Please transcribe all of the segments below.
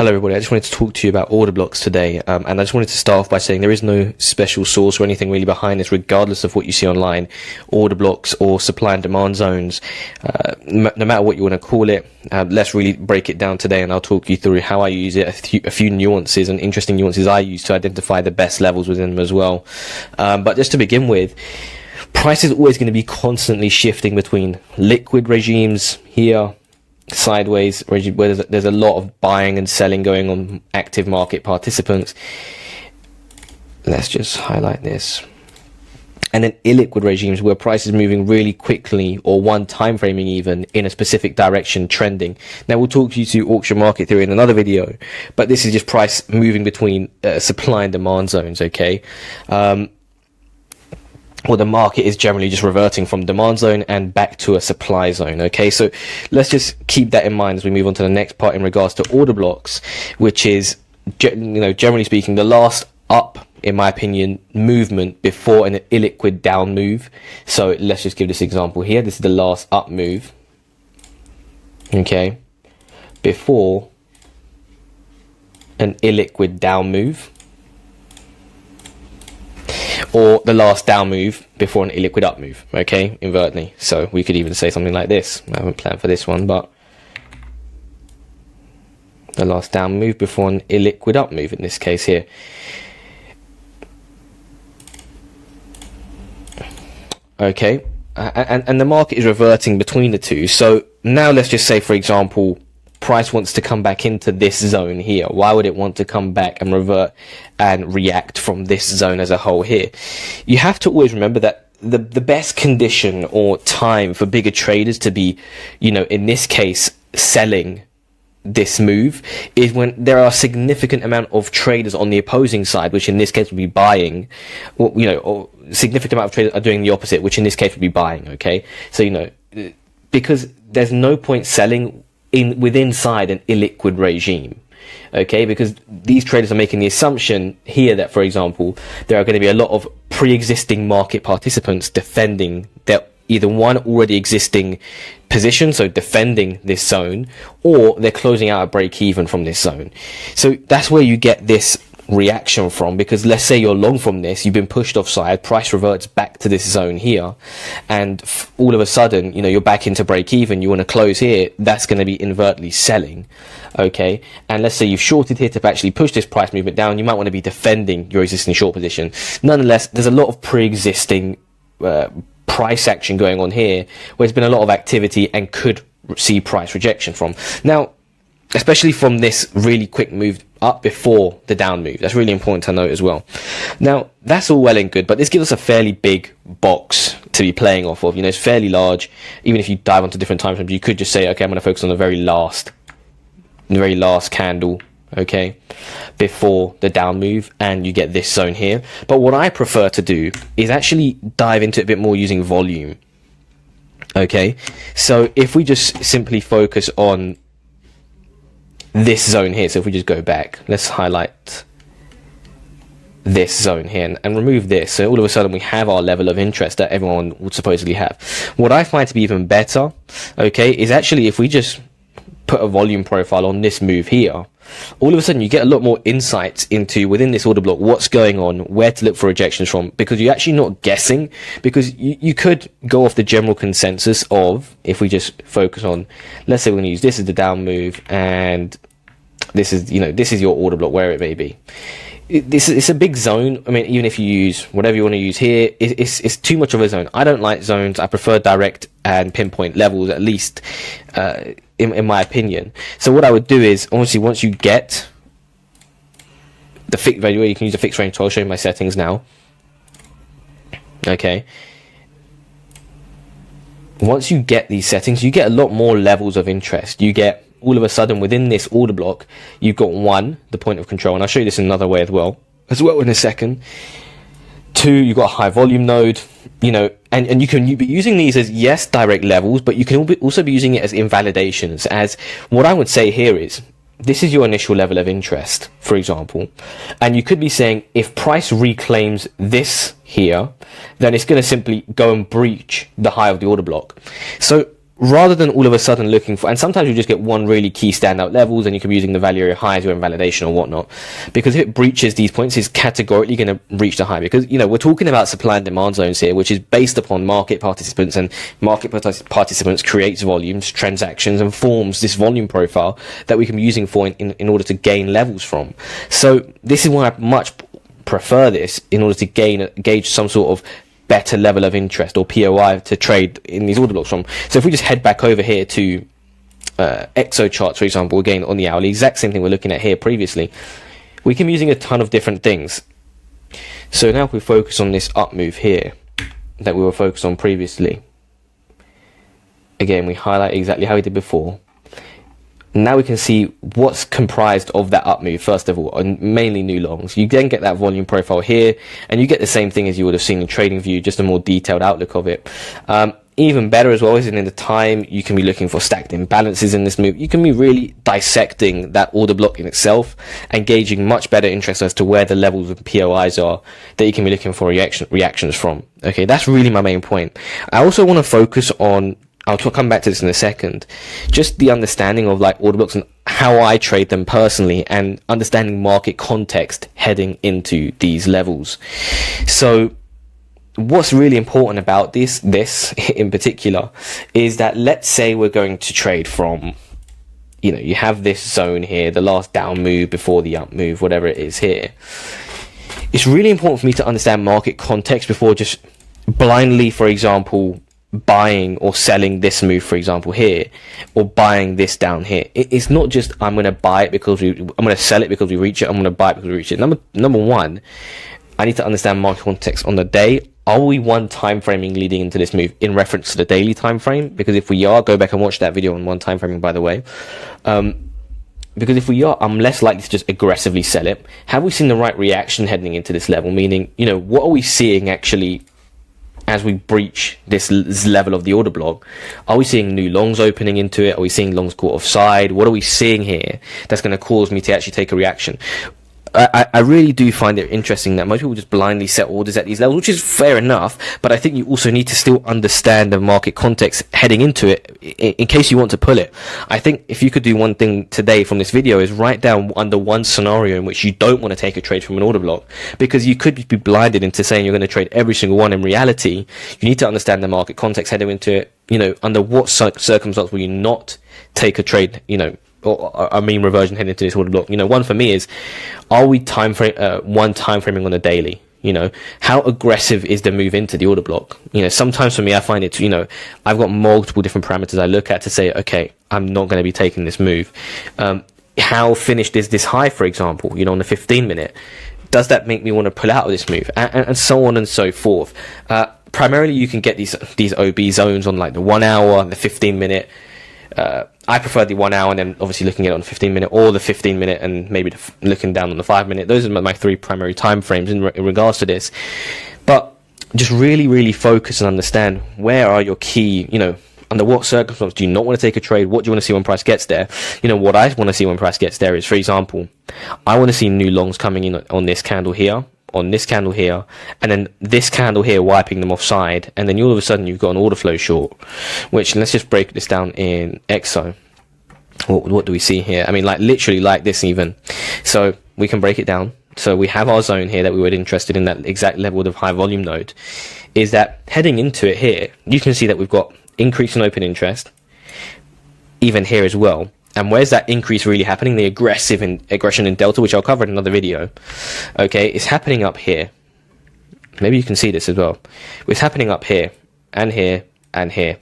Hello everybody, I just wanted to talk to you about Orderblocks today, and I just wanted to start off by saying there is no special source or anything really behind this, regardless of what you see online, Orderblocks or supply and demand zones, no matter what you want to call it. Let's really break it down today, and I'll talk you through how I use it, a few nuances and interesting nuances I use to identify the best levels within them as well. But just to begin with, price is always going to be constantly shifting between liquid regimes here, sideways, where there's a lot of buying and selling going on, active market participants. Let's just highlight this. And then illiquid regimes, where price is moving really quickly, or one time framing even, in a specific direction, trending. Now we'll talk you to auction market theory in another video, but this is just price moving between supply and demand zones, okay? Or the market is generally just reverting from demand zone and back to a supply zone. Okay, so let's just keep that in mind as we move on to the next part in regards to order blocks, which is, generally speaking, the last up, in my opinion, movement before an illiquid down move. So let's just give this example here. This is the last up move, okay, before an illiquid down move, or the last down move before an illiquid up move, okay, invertly. So we could even say something like this. I haven't planned for this one, but the last down move before an illiquid up move in this case here. Okay, and the market is reverting between the two. So now let's just say, for example, price wants to come back into this zone here. Why would it want to come back and revert and react from this zone as a whole here? You have to always remember that the best condition or time for bigger traders to be, in this case, selling this move is when there are a significant amount of traders on the opposing side, which in this case would be buying, or significant amount of traders are doing the opposite, which in this case would be buying, okay? So, because there's no point selling inside an illiquid regime, okay, because these traders are making the assumption here that, for example, there are going to be a lot of pre-existing market participants defending their either one already existing position, so defending this zone, or they're closing out a break even from this zone. So that's where you get this reaction from, because let's say you're long from this, you've been pushed offside, price reverts back to this zone here, and all of a sudden, you're back into break even, you want to close here, that's going to be invertly selling, okay? And let's say you've shorted here to actually push this price movement down, you might want to be defending your existing short position. Nonetheless, there's a lot of pre-existing price action going on here, where there's been a lot of activity and could see price rejection from. Now, especially from this really quick move up before the down move. That's really important to note as well. Now, that's all well and good, but this gives us a fairly big box to be playing off of. It's fairly large. Even if you dive onto different time frames, you could just say, okay, I'm going to focus on the very last candle, okay, before the down move, and you get this zone here. But what I prefer to do is actually dive into it a bit more using volume, okay? So if we just simply focus on this zone here, so if we just go back, let's highlight this zone here and remove this, so all of a sudden we have our level of interest that everyone would supposedly have. What I find to be even better, okay, is actually if we just put a volume profile on this move here, all of a sudden you get a lot more insights into, within this order block, what's going on, where to look for rejections from, because you're actually not guessing, because you could go off the general consensus of, if we just focus on, let's say we're going to use this as the down move, and this is, this is your order block, where it may be. It's a big zone. I mean, even if you use whatever you want to use here, it's too much of a zone. I don't like zones. I prefer direct and pinpoint levels, at least in my opinion. So what I would do is, obviously, once you get the fixed value, you can use the fixed range. So I'll show you my settings now. Okay. Once you get these settings, you get a lot more levels of interest. You get, all of a sudden, within this order block, you've got one, the point of control, and I'll show you this in another way as well in a second. Two, you've got a high volume node, and you can be using these as, yes, direct levels, but you can also be using it as invalidations. As what I would say here is, this is your initial level of interest, for example, and you could be saying, if price reclaims this here, then it's going to simply go and breach the high of the order block. So rather than all of a sudden looking for, and sometimes you just get one really key standout levels and you can be using the value area high as your invalidation or whatnot, because if it breaches these points, it's categorically going to reach the high, because, you know, we're talking about supply and demand zones here, which is based upon market participants, and market participants creates volumes, transactions, and forms this volume profile that we can be using for in order to gain levels from. So this is why I much prefer this in order to gauge some sort of better level of interest or POI to trade in these order blocks from. So if we just head back over here to exocharts, for example, again on the hourly, exact same thing we're looking at here previously, we can be using a ton of different things. So now if we focus on this up move here that we were focused on previously, again we highlight exactly how we did before. Now we can see what's comprised of that up move, first of all, and mainly new longs. You then get that volume profile here, and you get the same thing as you would have seen in TradingView, just a more detailed outlook of it. Even better as well is in the time, you can be looking for stacked imbalances in this move. You can be really dissecting that order block in itself and gauging much better interest as to where the levels of POIs are that you can be looking for reactions from. Okay, that's really my main point. I also want to focus on, I'll come back to this in a second, just the understanding of like order blocks and how I trade them personally, and understanding market context heading into these levels. So what's really important about this in particular is that, let's say we're going to trade from, you know, you have this zone here, the last down move before the up move, whatever it is here. It's really important for me to understand market context before just blindly, for example, buying or selling this move, for example, here, or buying this down here. It's not just I'm going to buy it because I'm going to sell it because we reach it, I'm going to buy it because we reach it. Number one, I need to understand market context on the day. Are we one time framing leading into this move in reference to the daily time frame? Because if we are, go back and watch that video on one time framing, by the way. Because if we are, I'm less likely to just aggressively sell it. Have we seen the right reaction heading into this level? Meaning, you know, what are we seeing actually as we breach this level of the order block? Are we seeing new longs opening into it? Are we seeing longs caught offside? What are we seeing here that's going to cause me to actually take a reaction? I really do find it interesting that most people just blindly set orders at these levels, which is fair enough, but I think you also need to still understand the market context heading into it in case you want to pull it. I think if you could do one thing today from this video is write down under one scenario in which you don't want to take a trade from an order block, because you could be blinded into saying you're going to trade every single one. In reality, you need to understand the market context heading into it. You know, under what circumstance will you not take a trade, you know, or a mean reversion heading into this order block? You know, one for me is, are we time framing on a daily? You know, how aggressive is the move into the order block? You know, sometimes for me, I find it, you know, I've got multiple different parameters I look at to say, okay, I'm not going to be taking this move. How finished is this high, for example, you know, on the 15-minute? Does that make me want to pull out of this move? And so on and so forth. Primarily, you can get these OB zones on like the 1 hour, the 15-minute. I prefer the 1 hour, and then obviously looking at it on the 15-minute, or the 15-minute and maybe looking down on the 5-minute. Those are my three primary time frames in regards to this. But just really focus and understand where are your key, you know, under what circumstances do you not want to take a trade? What do you want to see when price gets there? You know, what I want to see when price gets there is, for example, I want to see new longs coming in on this candle here, on this candle here, and then this candle here wiping them offside, and then all of a sudden you've got an order flow short, which, let's just break this down in EXO. What do we see here? I mean, like literally like this even. So we can break it down. So we have our zone here that we were interested in, that exact level of high volume node, is that heading into it here, you can see that we've got increase in open interest, even here as well. And where's that increase really happening? The aggression in delta, which I'll cover in another video. Okay, it's happening up here. Maybe you can see this as well. It's happening up here, and here, and here.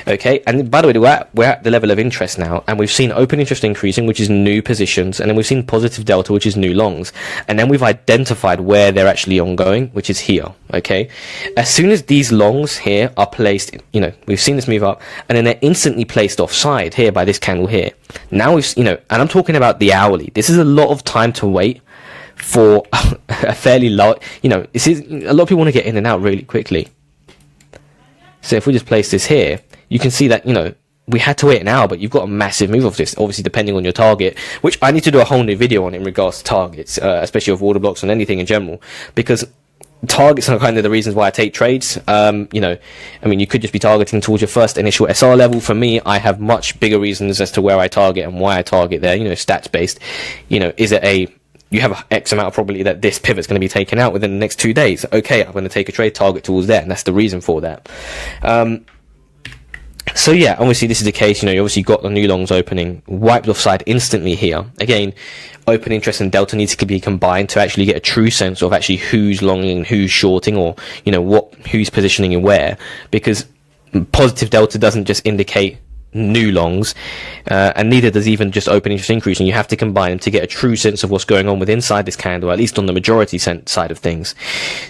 Okay, and by the way, we're at the level of interest now, and we've seen open interest increasing, which is new positions, and then we've seen positive delta, which is new longs, and then we've identified where they're actually ongoing, which is here. Okay, as soon as these longs here are placed, you know, we've seen this move up, and then they're instantly placed offside here by this candle here. Now we've, you know, and I'm talking about the hourly. This is a lot of time to wait for a fairly low, you know, this is a lot of people want to get in and out really quickly. So if we just place this here, you can see that, you know, we had to wait an hour, but you've got a massive move off this, obviously depending on your target, which I need to do a whole new video on in regards to targets, especially of order blocks and anything in general, because targets are kind of the reasons why I take trades. You know, I mean, you could just be targeting towards your first initial SR level. For me, I have much bigger reasons as to where I target and why I target there, you know, stats based. You know, is it you have X amount of probability that this pivot's going to be taken out within the next 2 days. Okay, I'm going to take a trade target towards there, and that's the reason for that. So yeah, obviously this is the case, you know, you obviously got the new longs opening, wiped offside instantly here. Again, open interest and delta needs to be combined to actually get a true sense of actually who's longing and who's shorting, or, you know, who's positioning and where, because positive delta doesn't just indicate new longs, and neither does even just open interest increasing. You have to combine them to get a true sense of what's going on within inside this candle, at least on the majority side of things.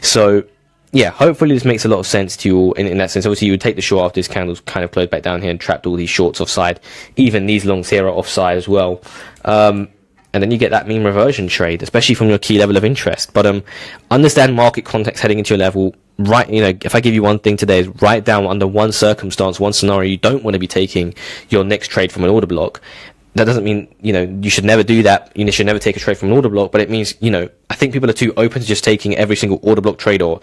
So yeah, hopefully this makes a lot of sense to you all in that sense. Obviously, you would take the short after this candle's kind of closed back down here and trapped all these shorts offside. Even these longs here are offside as well. And then you get that mean reversion trade, especially from your key level of interest. But understand market context heading into your level. Right, you know, if I give you one thing today, is write down under one circumstance, one scenario, you don't want to be taking your next trade from an order block. That doesn't mean, you know, you should never do that. You should never take a trade from an order block, but it means, you know, I think people are too open to just taking every single order block trade or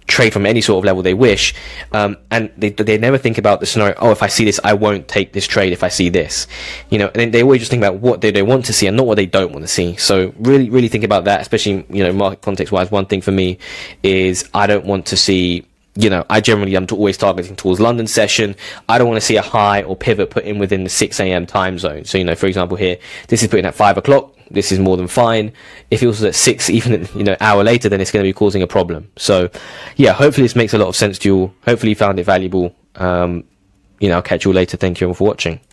trade from any sort of level they wish, and they never think about the scenario. Oh, if I see this, I won't take this trade if I see this, you know. And they always just think about what they want to see and not what they don't want to see. So really think about that, especially, you know, market context wise. One thing for me is I don't want to see, you know, I generally am always targeting towards London session. I don't want to see a high or pivot put in within the 6 a.m. time zone. So, you know, for example here, this is put in at 5 o'clock. This is more than fine. If it was at 6, even, you know, hour later, then it's going to be causing a problem. So yeah, hopefully this makes a lot of sense to you all. Hopefully you found it valuable. You know, I'll catch you all later. Thank you all for watching.